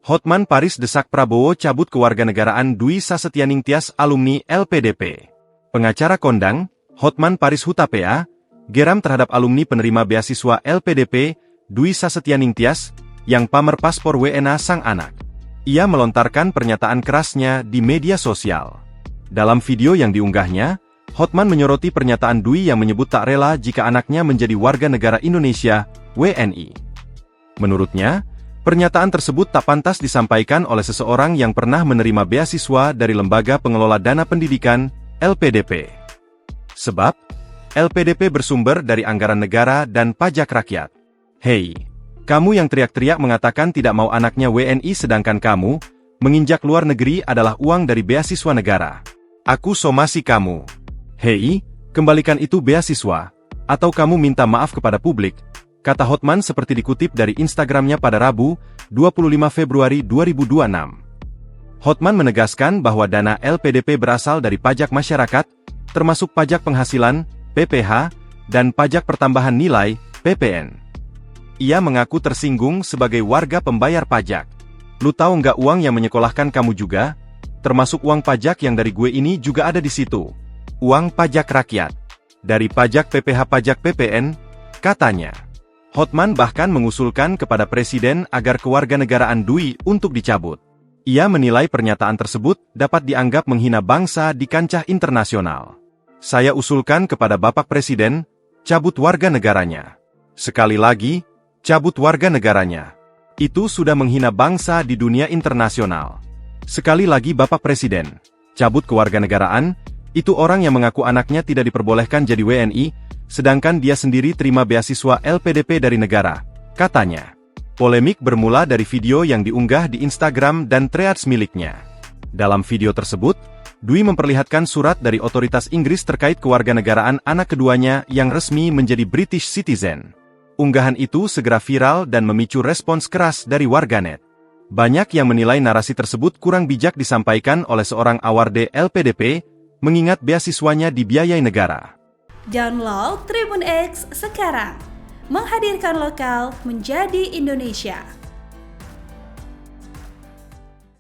Hotman Paris desak Prabowo cabut kewarganegaraan Dwi Sasetyaning Tias alumni LPDP. Pengacara kondang, Hotman Paris Hutapea, geram terhadap alumni penerima beasiswa LPDP, Dwi Sasetyaning Tias, yang pamer paspor WNA sang anak. Ia melontarkan pernyataan kerasnya di media sosial. Dalam video yang diunggahnya, Hotman menyoroti pernyataan Dwi yang menyebut tak rela jika anaknya menjadi warga negara Indonesia, WNI. Menurutnya, pernyataan tersebut tak pantas disampaikan oleh seseorang yang pernah menerima beasiswa dari Lembaga Pengelola Dana Pendidikan, LPDP. Sebab, LPDP bersumber dari anggaran negara dan pajak rakyat. Hei, kamu yang teriak-teriak mengatakan tidak mau anaknya WNI sedangkan kamu, menginjak luar negeri adalah uang dari beasiswa negara. Aku somasi kamu. Hei, kembalikan itu beasiswa, atau kamu minta maaf kepada publik, kata Hotman seperti dikutip dari Instagramnya pada Rabu, 25 Februari 2026. Hotman menegaskan bahwa dana LPDP berasal dari pajak masyarakat, termasuk pajak penghasilan, PPH, dan pajak pertambahan nilai, PPN. Ia mengaku tersinggung sebagai warga pembayar pajak. Lu tahu nggak uang yang menyekolahkan kamu juga? Termasuk uang pajak yang dari gue ini juga ada di situ. Uang pajak rakyat. Dari pajak PPH pajak PPN, katanya. Hotman bahkan mengusulkan kepada Presiden agar kewarganegaraan Dwi untuk dicabut. Ia menilai pernyataan tersebut dapat dianggap menghina bangsa di kancah internasional. Saya usulkan kepada Bapak Presiden, cabut warga negaranya. Sekali lagi, cabut warga negaranya. Itu sudah menghina bangsa di dunia internasional. Sekali lagi Bapak Presiden, cabut kewarganegaraan, itu orang yang mengaku anaknya tidak diperbolehkan jadi WNI, sedangkan dia sendiri terima beasiswa LPDP dari negara, katanya. Polemik bermula dari video yang diunggah di Instagram dan Threads miliknya. Dalam video tersebut, Dwi memperlihatkan surat dari otoritas Inggris terkait kewarganegaraan anak keduanya yang resmi menjadi British citizen. Unggahan itu segera viral dan memicu respons keras dari warganet. Banyak yang menilai narasi tersebut kurang bijak disampaikan oleh seorang awarde LPDP, mengingat beasiswanya dibiayai negara. Download Tribun X sekarang, menghadirkan lokal menjadi Indonesia.